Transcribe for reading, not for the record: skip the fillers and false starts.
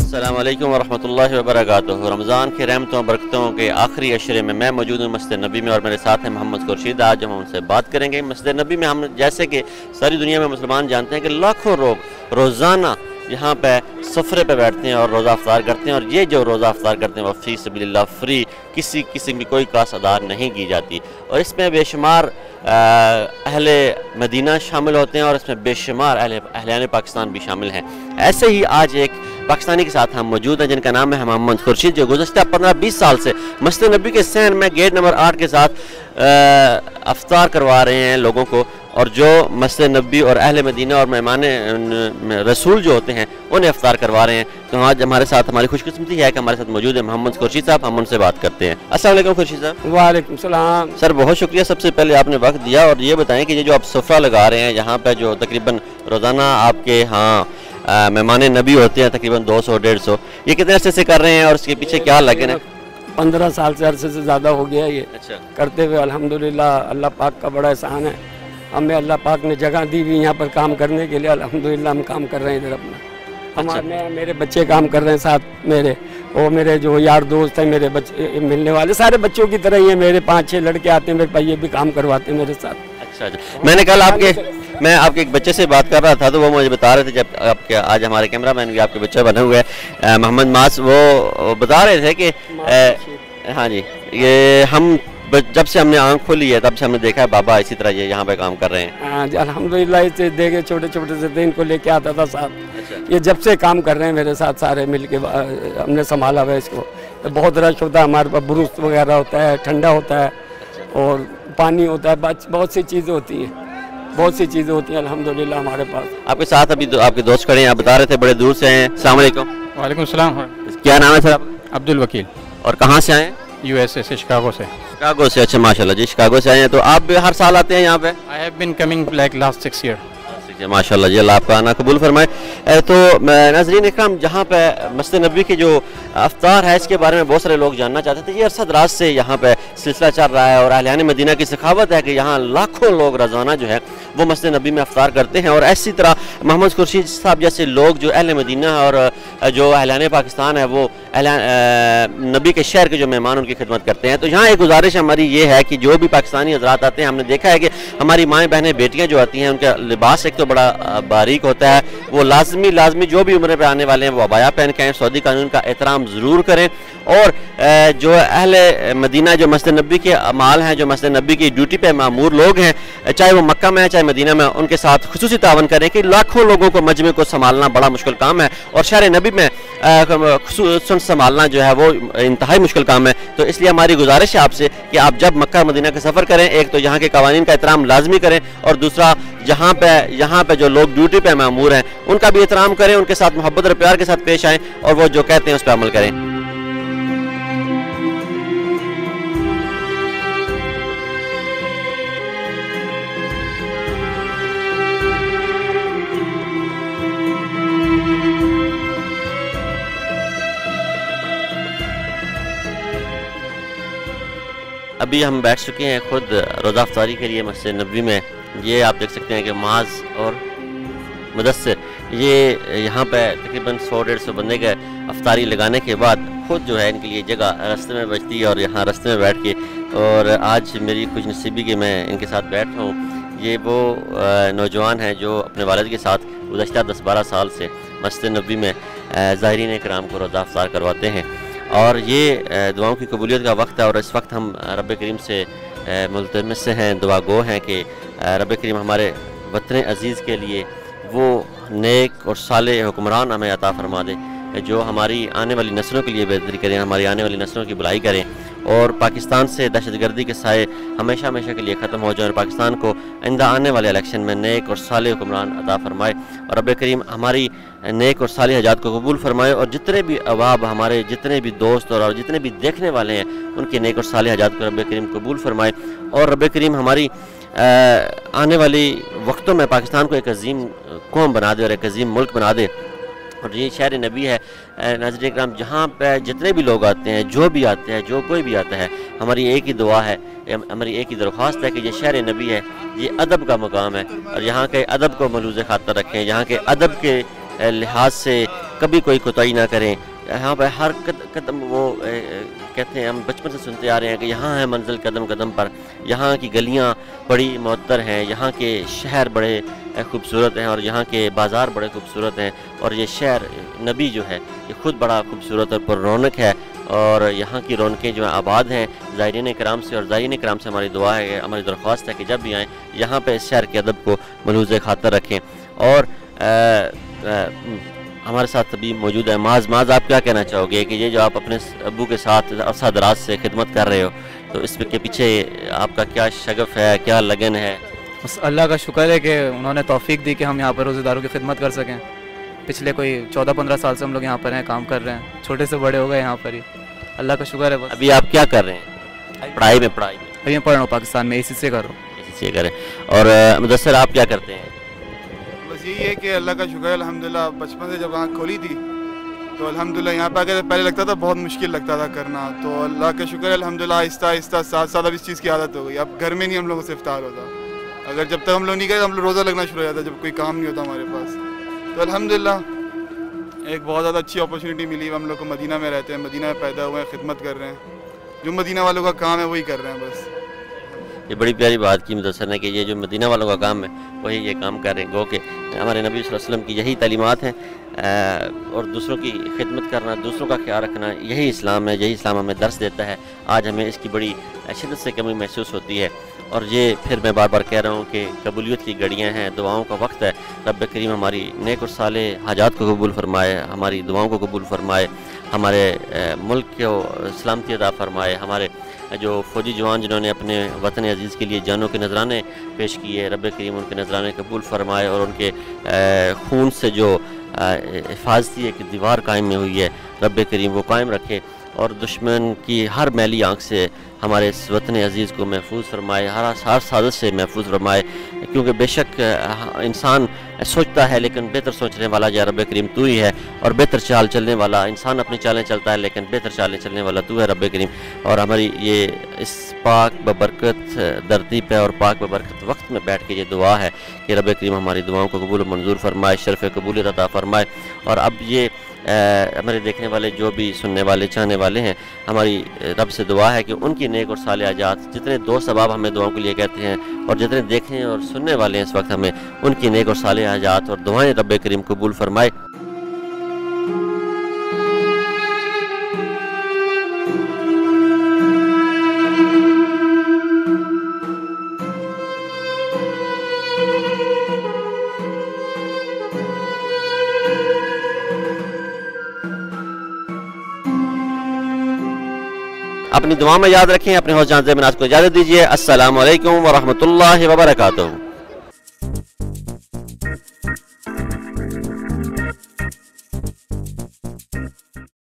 السلام علیکم ورحمۃ اللہ وبرکاتہ۔ رمضان کی رحمتوں و برکتوں کے آخری عشرے میں میں موجود ہوں مسجد نبی میں، اور میرے ساتھ ہیں محمد خورشید۔ آج ہم ان سے بات کریں گے مسجد نبی میں۔ ہم جیسے کہ ساری دنیا میں مسلمان جانتے ہیں کہ لاکھوں لوگ روزانہ یہاں پہ سفرے پہ بیٹھتے ہیں اور روزہ افطار کرتے ہیں، اور یہ جو روزہ افطار کرتے ہیں وہ فی سبیل اللہ فری، کسی قسم کی کوئی کاست ادا نہیں کی جاتی، اور اس میں بے شمار اہل مدینہ شامل ہوتے ہیں، اور اس میں بے شمار اہلیان پاکستان بھی شامل ہیں۔ ایسے ہی آج ایک پاکستانی کے ساتھ ہم موجود ہیں جن کا نام ہے محمد خورشید، جو گزشتہ 15-20 سال سے مسجد نبی کے صحن میں گیٹ نمبر 8 کے ساتھ افطار کروا رہے ہیں لوگوں کو، اور جو مسجد نبی اور اہل مدینہ اور مہمان رسول جو ہوتے ہیں انہیں افطار کروا رہے ہیں۔ تو آج ہمارے ساتھ ہماری خوش قسمتی ہے کہ ہمارے ساتھ موجود ہے محمد خورشید صاحب، ہم ان سے بات کرتے ہیں۔ السلام علیکم خورشید صاحب۔ وعلیکم السلام سر بہت شکریہ سب سے پہلے آپ نے وقت دیا، اور یہ بتائیں کہ یہ جو آپ سفرہ لگا رہے ہیں یہاں پہ جو تقریباً روزانہ آپ کے ہاں مہمان نبی ہوتے ہیں تقریباً 200-150، یہ کتنے عرصے سے کر رہے ہیں اور اس کے پیچھے کیا لگے ہیں؟ 15 سال سے عرصے سے زیادہ ہو گیا یہ اچھا کرتے ہوئے۔ الحمدللہ اللہ پاک کا بڑا احسان ہے، ہمیں اللہ پاک نے جگہ دی ہوئی یہاں پر کام کرنے کے لیے۔ الحمدللہ ہم کام کر رہے ہیں ادھر اپنا، ہمارے میرے بچے کام کر رہے ہیں ساتھ میرے، اور میرے جو یار دوست ہیں میرے بچے ملنے والے سارے بچوں کی طرح ہی ہیں، میرے 5-6 لڑکے آتے ہیں میرے پاس، یہ بھی کام کرواتے ہیں میرے ساتھ۔ اچھا میں نے کل میں آپ کے ایک بچے سے بات کر رہا تھا تو وہ مجھے بتا رہے تھے، جب آپ کے آج ہمارے کیمرہ مین بھی آپ کے بچے بنے ہوئے ہیں محمد ماس، وہ بتا رہے تھے کہ ہاں جی یہ ہم جب سے ہم نے آنکھ کھولی ہے تب سے ہم نے دیکھا ہے بابا اسی طرح یہ یہاں پہ کام کر رہے ہیں۔ ہاں جی الحمدللہ، اسے دیکھے چھوٹے چھوٹے سے دن کو لے کے آتا تھا ساتھ، یہ جب سے کام کر رہے ہیں میرے ساتھ سارے مل کے ہم نے سنبھالا ہوا ہے اس کو۔ بہت رش ہوتا ہے ہمارے پاس، بروس وغیرہ ہوتا ہے، ٹھنڈا ہوتا ہے اور پانی ہوتا ہے، بہت سی چیزیں ہوتی ہیں، بہت سی چیزیں ہوتی ہیں الحمدللہ ہمارے پاس۔ آپ کے ساتھ ابھی آپ کے دوست کھڑے ہیں، آپ بتا رہے تھے بڑے دور سے ہیں۔ السلام علیکم۔ وعلیکم السلام۔ کیا نام ہے سر آپ؟ عبد الوکیل، اور کہاں سے آئے ہیں؟ USA سے، شکاگو سے۔ شکاگو سے، اچھا ماشاءاللہ جی شکاگو سے آئے ہیں، تو آپ بھی ہر سال آتے ہیں یہاں پہ؟ I have been coming like last 6 years۔ ماشاءاللہ جی، اللہ آپ کا آنا قبول فرمائے۔ تو ناظرین اکرام، جہاں پہ مسجد نبی کے جو افطار ہے اس کے بارے میں بہت سارے لوگ جاننا چاہتے تھے۔ یہ عرصہ دراز سے یہاں پہ سلسلہ چل رہا ہے، اور اہلیان مدینہ کی سخاوت ہے کہ یہاں لاکھوں لوگ روزانہ جو ہے وہ مسجد نبی میں افطار کرتے ہیں، اور اسی طرح محمد خورشید صاحب جیسے لوگ جو اہل مدینہ اور جو اہلیان پاکستان ہے وہ نبی کے شہر کے جو مہمان ان کی خدمت کرتے ہیں۔ تو یہاں ایک گزارش ہماری یہ ہے کہ جو بھی پاکستانی حضرات آتے ہیں، ہم نے دیکھا ہے کہ ہماری مائیں بہنیں بیٹیاں جو آتی ہیں ان کا لباس ایک تو بڑا باریک ہوتا ہے، وہ لازمی جو بھی عمرے پہ آنے والے ہیں وہ عبایا پہن کے آئیں، سعودی قانون کا احترام ضرور کریں، اور جو اہل مدینہ جو مسجد نبی کے اعمال ہیں، جو مسجد نبی کی ڈیوٹی پہ مامور لوگ ہیں، چاہے وہ مکہ میں ہے چاہے مدینہ میں، ان کے ساتھ خصوصی تعاون کریں کہ لاکھوں لوگوں کو مجمع کو سنبھالنا بڑا مشکل کام ہے، اور شہر نبی میں خصوصاً سنبھالنا جو ہے وہ انتہائی مشکل کام ہے۔ تو اس لیے ہماری گزارش ہے آپ سے کہ آپ جب مکہ مدینہ کا سفر کریں، ایک تو یہاں کے قوانین کا احترام لازمی کریں، اور دوسرا یہاں پہ جو لوگ ڈیوٹی پہ مامور ہیں ان کا بھی احترام کریں، ان کے ساتھ محبت اور پیار کے ساتھ پیش آئیں، اور وہ جو کہتے ہیں اس پہ عمل کریں۔ ابھی ہم بیٹھ چکے ہیں خود روزہ افطاری کے لیے مسجد نبوی میں۔ یہ آپ دیکھ سکتے ہیں کہ معاذ اور مدثر یہ یہاں پہ تقریباً 100-150 بندے کے افطاری لگانے کے بعد خود جو ہے ان کے لیے جگہ راستے میں بچتی ہے، اور یہاں راستے میں بیٹھ کے، اور آج میری خوش نصیبی کہ میں ان کے ساتھ بیٹھ رہا ہوں۔ یہ وہ نوجوان ہیں جو اپنے والد کے ساتھ گزشتہ 10-12 سال سے مسجد نبوی میں زائرین کرام کو روزہ افطار کرواتے ہیں، اور یہ دعاؤں کی قبولیت کا وقت ہے، اور اس وقت ہم رب کریم سے ملتمس سے ہیں، دعا گو ہیں کہ رب کریم ہمارے وطن عزیز کے لیے وہ نیک اور صالح حکمران ہمیں عطا فرما دے جو ہماری آنے والی نسلوں کے لیے بہتری کریں، ہماری آنے والی نسلوں کی بھلائی کریں، اور پاکستان سے دہشت گردی کے سائے ہمیشہ کے لیے ختم ہو جائیں، اور پاکستان کو آئندہ آنے والے الیکشن میں نیک اور صالح حکمران عطا فرمائے، اور رب کریم ہماری نیک اور صالح حاجات کو قبول فرمائے، اور جتنے بھی احباب ہمارے، جتنے بھی دوست اور جتنے بھی دیکھنے والے ہیں ان کے نیک اور صالح حاجات کو رب کریم قبول فرمائے، اور رب کریم ہماری آنے والی وقتوں میں پاکستان کو ایک عظیم قوم بنا دے اور ایک عظیم ملک بنا دے۔ اور یہ شہر نبی ہے ناظرین کرام، جہاں پہ جتنے بھی لوگ آتے ہیں، جو بھی آتے ہیں، جو کوئی بھی آتا ہے، ہماری ایک ہی دعا ہے، ہماری ایک ہی درخواست ہے کہ یہ شہر نبی ہے، یہ ادب کا مقام ہے، اور یہاں کے ادب کو ملوز خاطر رکھیں، یہاں کے ادب کے لحاظ سے کبھی کوئی کوتاہی نہ کریں. یہاں پہ ہر قدم وہ کہتے ہیں، ہم بچپن سے سنتے آ رہے ہیں کہ یہاں ہے منزل قدم قدم پر. یہاں کی گلیاں بڑی معطر ہیں، یہاں کے شہر بڑے خوبصورت ہیں، اور یہاں کے بازار بڑے خوبصورت ہیں، اور یہ شہر نبی جو ہے یہ خود بڑا خوبصورت اور پر رونق ہے. اور یہاں کی رونقیں جو ہیں آباد ہیں زائرین کرام سے، اور زائرین کرام سے ہماری دعا ہے، ہماری درخواست ہے کہ جب بھی آئیں یہاں پہ اس شہر کے ادب کو ملحوظ خاطر رکھیں. اور ہمارے ساتھ ابھی موجود ہے معاذ. آپ کیا کہنا چاہو گے کہ یہ جو آپ اپنے ابو کے ساتھ عرصہ دراز سے خدمت کر رہے ہو، تو اس کے پیچھے آپ کا کیا شغف ہے، کیا لگن ہے؟ بس اللہ کا شکر ہے کہ انہوں نے توفیق دی کہ ہم یہاں پر روزہ داروں کی خدمت کر سکیں. پچھلے کوئی 14-15 سال سے ہم لوگ یہاں پر ہیں، کام کر رہے ہیں، چھوٹے سے بڑے ہو گئے یہاں پر ہی. اللہ کا شکر ہے. بس ابھی آپ کیا کر رہے ہیں؟ پڑھائی میں ابھی میں پڑھ رہا ہوں، پاکستان میں اسی سے کر رہا ہوں. اسی سے کریں. اور مدثر آپ کیا کرتے ہیں؟ بس یہی ہے کہ اللہ کا شکر ہے الحمدللہ. بچپن سے جب آنکھ کھولی تھی تو الحمدللہ یہاں پہ آ پہلے لگتا تھا بہت مشکل لگتا تھا کرنا، تو اللہ کا شکر ہے الحمدللہ آہستہ آہستہ ساتھ ساتھ اب اس چیز کی عادت ہو گئی. اب گھر میں نہیں ہم لوگوں سے افطار ہوتا، اگر جب تک ہم لوگ نہیں گئے ہم لوگ روزہ لگنا شروع ہو جاتا جب کوئی کام نہیں ہوتا ہمارے پاس. تو الحمدللہ ایک بہت زیادہ اچھی اپرچونیٹی ملی. ہم لوگ کو مدینہ میں رہتے ہیں، مدینہ میں پیدا ہوئے ہیں، خدمت کر رہے ہیں، جو مدینہ والوں کا کام ہے وہی کر رہے ہیں. بس یہ بڑی پیاری بات کی مدثر نے کہ یہ جو مدینہ والوں کا کام ہے وہی یہ کام کر رہے ہیں. گو کہ ہمارے نبی صلی اللہ علیہ وسلم کی یہی تعلیمات ہیں، اور دوسروں کی خدمت کرنا، دوسروں کا خیال رکھنا، یہی اسلام ہے، یہی اسلام ہمیں درس دیتا ہے. آج ہمیں اس کی بڑی شدت سے کمی محسوس ہوتی ہے. اور یہ پھر میں بار بار کہہ رہا ہوں کہ قبولیت کی گھڑیاں ہیں، دعاؤں کا وقت ہے. رب کریم ہماری نیک اور صالح حاجات کو قبول فرمائے، ہماری دعاؤں کو قبول فرمائے، ہمارے ملک کو سلامتی عطا فرمائے. ہمارے جو فوجی جوان جنہوں نے اپنے وطن عزیز کے لیے جانوں کے نذرانے پیش کیے، رب کریم ان کے نذرانے قبول فرمائے، اور ان کے خون سے جو حفاظتی ایک دیوار قائم میں ہوئی ہے رب کریم وہ قائم رکھے، اور دشمن کی ہر میلی آنکھ سے ہمارے اس وطن عزیز کو محفوظ فرمائے، ہر سازش سے محفوظ فرمائے. کیونکہ بے شک انسان سوچتا ہے لیکن بہتر سوچنے والا یا رب کریم تو ہی ہے، اور بہتر چال چلنے والا انسان اپنی چالیں چلتا ہے لیکن بہتر چالیں چلنے والا تو ہے رب کریم. اور ہماری یہ اس پاک ببرکت دھرتی پہ اور پاک ببرکت وقت میں بیٹھ کے یہ دعا ہے کہ رب کریم ہماری دعاؤں کو قبول و منظور فرمائے، شرف قبولیت عطا فرمائے. اور اب یہ ہمارے دیکھنے والے جو بھی سننے والے چاہنے والے ہیں، ہماری رب سے دعا ہے کہ ان کی نیک اور صالح حاجات، جتنے دوست احباب ہمیں دعاؤں کے لیے کہتے ہیں اور جتنے دیکھنے اور سننے والے ہیں اس وقت ہمیں، ان کی نیک اور صالح حاجات اور دعائیں رب کریم قبول فرمائے. اپنی دعا میں یاد رکھیں. اپنے حوض جان سے مناسب کو اجازت دیجیے. السلام علیکم ورحمۃ اللہ وبرکاتہ.